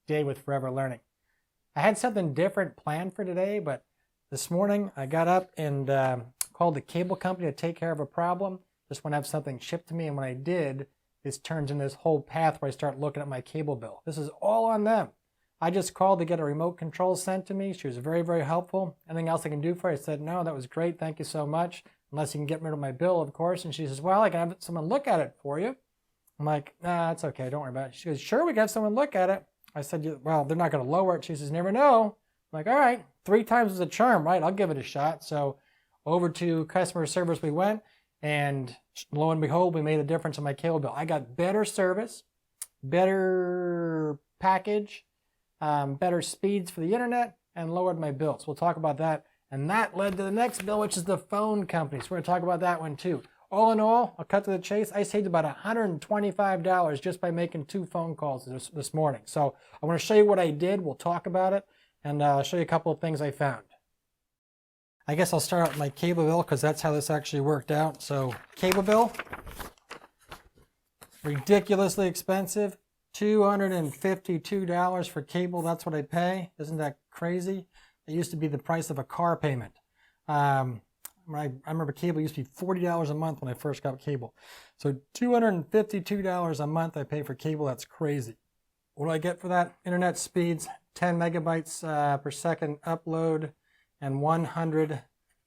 day with Forever Learning. I had something different planned for today, but this morning I got up and called the cable company to take care of a problem. Just want to have something shipped to me, and when I did, this turns into this whole path where I start looking at my cable bill. This is all on them. I just called to get a remote control sent to me. She was very, very helpful. Anything else I can do for you? I said, no, that was great. Thank you so much. Unless you can get rid of my bill, of course. And she says, well, I can have someone look at it for you. I'm like, nah, it's okay. Don't worry about it. She goes, sure, we can have someone look at it. I said, well, they're not going to lower it. She says, never know. I'm like, all right, 3 times is a charm, right? I'll give it a shot. So over to customer service we went, and lo and behold, we made a difference in my cable bill. I got better service, better package, better speeds for the internet, and lowered my bills. We'll talk about that. And that led to the next bill, which is the phone company. So we're going to talk about that one too. All in all, I'll cut to the chase. I saved about $125 just by making 2 phone calls this morning. So I want to show you what I did. We'll talk about it, and I'll show you a couple of things I found. I guess I'll start out with my cable bill because that's how this actually worked out. So cable bill, ridiculously expensive. $252 for cable, that's what I pay. Isn't that crazy? It used to be the price of a car payment. I remember cable used to be $40 a month when I first got cable. So $252 a month I pay for cable. That's crazy. What do I get for that? Internet speeds, 10 megabytes per second upload, and 100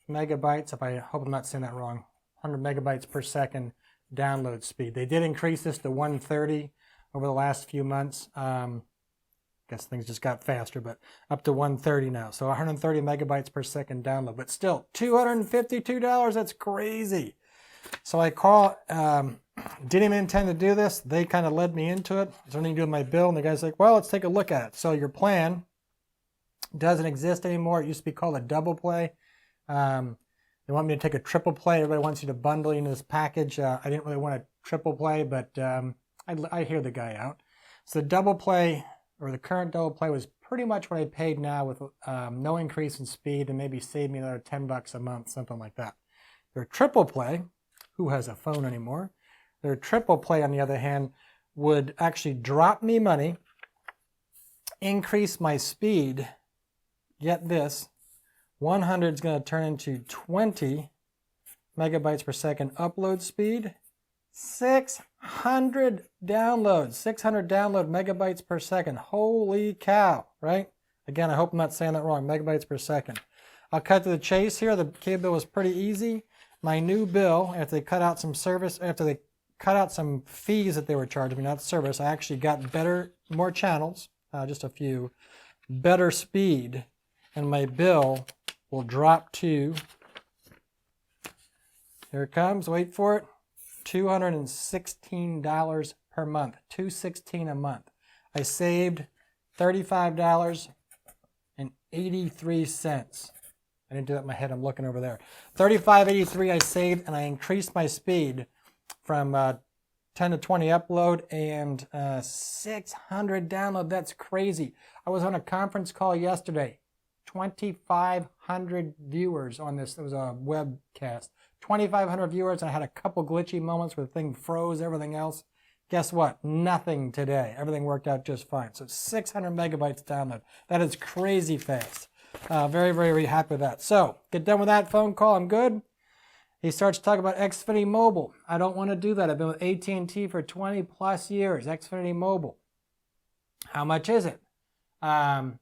megabytes, I hope I'm not saying that wrong, 100 megabytes per second download speed. They did increase this to 130 over the last few months. Guess things just got faster, but up to 130 now. So 130 megabytes per second download, but still $252, that's crazy. So I didn't even intend to do this. They kind of led me into it. There's nothing to do with my bill, and the guy's like, well, let's take a look at it. So your plan doesn't exist anymore. It used to be called a double play. They want me to take a triple play. Everybody wants you to bundle into this package. I didn't really want a triple play, but I hear the guy out. So the double play, or the current double play, was pretty much what I paid now with no increase in speed, and maybe save me another $10 a month, something like that. Their triple play, who has a phone anymore? Their triple play, on the other hand, would actually drop me money, increase my speed. Get this, 100 is going to turn into 20 megabytes per second upload speed, 600 downloads, 600 download megabytes per second. Holy cow, right? Again, I hope I'm not saying that wrong, megabytes per second. I'll cut to the chase here. The cable bill was pretty easy. My new bill, after they cut out some service, after they cut out some fees that they were charging me, not service, I actually got more channels, just a few, better speed, and my bill will drop to, here it comes, wait for it, $216 per month, $216 a month. I saved $35.83. I didn't do that in my head, I'm looking over there. $35.83 I saved, and I increased my speed from 10 to 20 upload and 600 download. That's crazy. I was on a conference call yesterday. 2,500 viewers on this. It was a webcast. 2,500 viewers, and I had a couple glitchy moments where the thing froze, everything else. Guess what? Nothing today. Everything worked out just fine. So 600 megabytes download. That is crazy fast. Very, very, very happy with that. So, get done with that phone call. I'm good. He starts talking about Xfinity Mobile. I don't want to do that. I've been with AT&T for 20 plus years. Xfinity Mobile. How much is it? And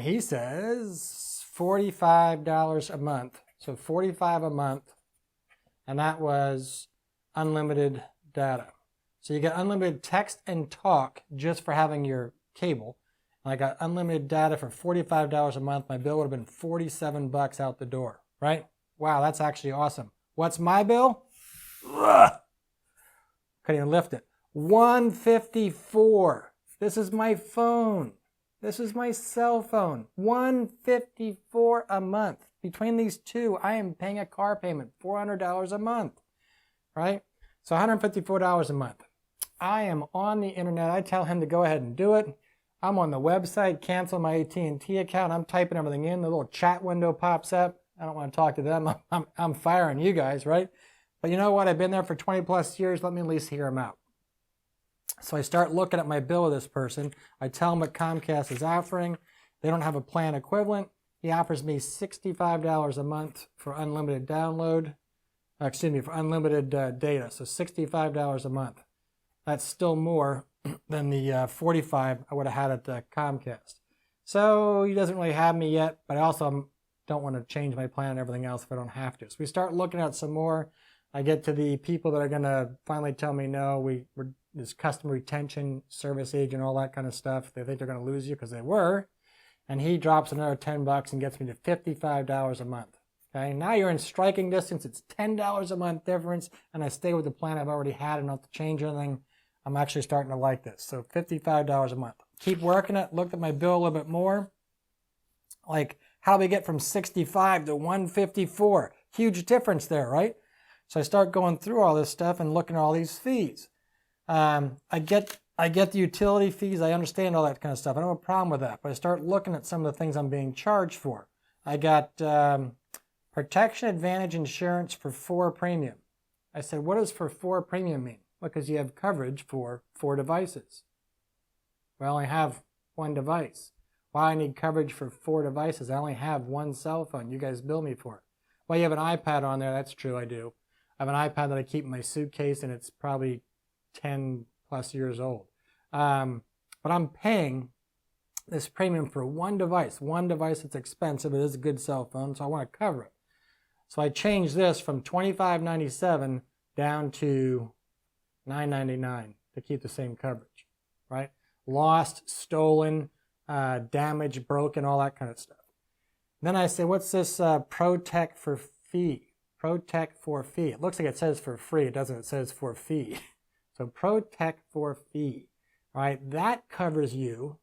he says $45 a month. So $45 a month. And that was unlimited data. So you get unlimited text and talk just for having your cable. And I got unlimited data for $45 a month. My bill would have been $47 out the door, right? Wow, that's actually awesome. What's my bill? Ugh. Couldn't even lift it. $154. This is my phone. This is my cell phone. $154 a month. Between these two, I am paying a car payment, $400 a month, right? So $154 a month. I am on the internet. I tell him to go ahead and do it. I'm on the website, cancel my AT&T account. I'm typing everything in. The little chat window pops up. I don't want to talk to them. I'm firing you guys, right? But you know what? I've been there for 20 plus years. Let me at least hear them out. So I start looking at my bill with this person. I tell him what Comcast is offering. They don't have a plan equivalent. He offers me $65 a month for unlimited download. For unlimited data. So $65 a month. That's still more than the $45 I would have had at Comcast. So he doesn't really have me yet, but I also don't want to change my plan and everything else if I don't have to. So we start looking at some more. I get to the people that are going to finally tell me, no, we're this customer retention service agent, all that kind of stuff. They think they're going to lose you because they were. And he drops another $10 and gets me to $55 a month. Okay, now you're in striking distance. It's $10 a month difference, and I stay with the plan I've already had and not to change anything. I'm actually starting to like this. So $55 a month. Keep working it. Look at my bill a little bit more. Like, how do we get from 65 to 154? Huge difference there, right? So I start going through all this stuff and looking at all these fees. I get the utility fees. I understand all that kind of stuff. I don't have a problem with that. But I start looking at some of the things I'm being charged for. I got Protection Advantage insurance for 4 premium. I said, what does for 4 premium mean? Because you have coverage for 4 devices. Well, I only have 1 device. Why I need coverage for 4 devices? I only have 1 cell phone. You guys bill me for it. Well, you have an iPad on there. That's true, I do. I have an iPad that I keep in my suitcase, and it's probably 10 plus years old. But I'm paying this premium for 1 device. 1 device that's expensive. It is a good cell phone, so I want to cover it. So I changed this from $25.97 down to $9.99 to keep the same coverage, right? Lost, stolen, damaged, broken, all that kind of stuff. Then I say, what's this Protect for fee? Protect for fee. It looks like it says for free. It doesn't. It says for fee. So Protect for fee. All right, that covers you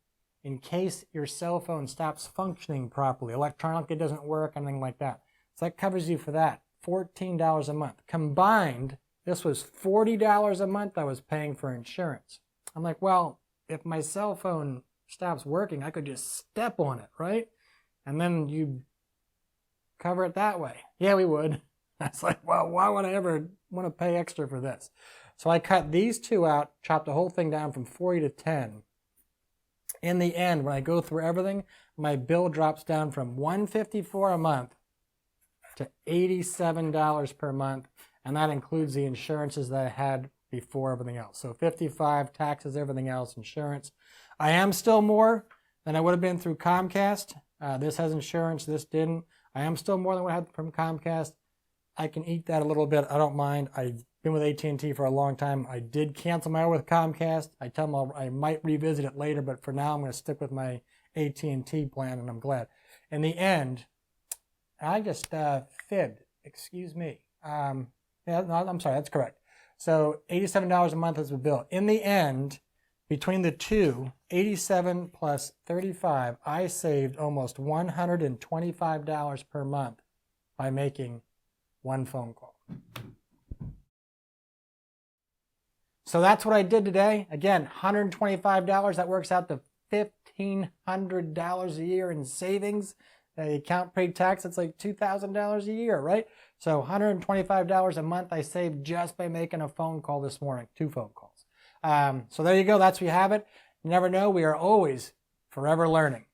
in case your cell phone stops functioning properly, electronically doesn't work, anything like that. So that covers you for that. $14 a month. Combined, this was $40 a month I was paying for insurance. I'm like, well, if my cell phone stops working, I could just step on it, right? And then you cover it that way. Yeah, we would. That's like, well, why would I ever want to pay extra for this? So I cut these 2 out, chopped the whole thing down from 40 to 10. In the end, when I go through everything, my bill drops down from $154 a month to $87 per month, and that includes the insurances that I had before everything else. So $55, taxes, everything else, insurance. I am still more than I would have been through Comcast. This has insurance, this didn't. I am still more than what I had from Comcast. I can eat that a little bit. I don't mind. I've been with AT&T for a long time. I did cancel my order with Comcast. I tell them I might revisit it later, but for now I'm going to stick with my AT&T plan, and I'm glad. In the end, I just fibbed. Excuse me. Yeah, no, I'm sorry. That's correct. So $87 a month is the bill. In the end, between the two, 87 plus 35, I saved almost $125 per month by making 1 phone call. So that's what I did today. Again, $125. That works out to $1,500 a year in savings. You count pre-tax, it's like $2,000 a year, right? So $125 a month I saved just by making a phone call this morning, 2 phone calls. So there you go. That's where you have it. You never know. We are always forever learning.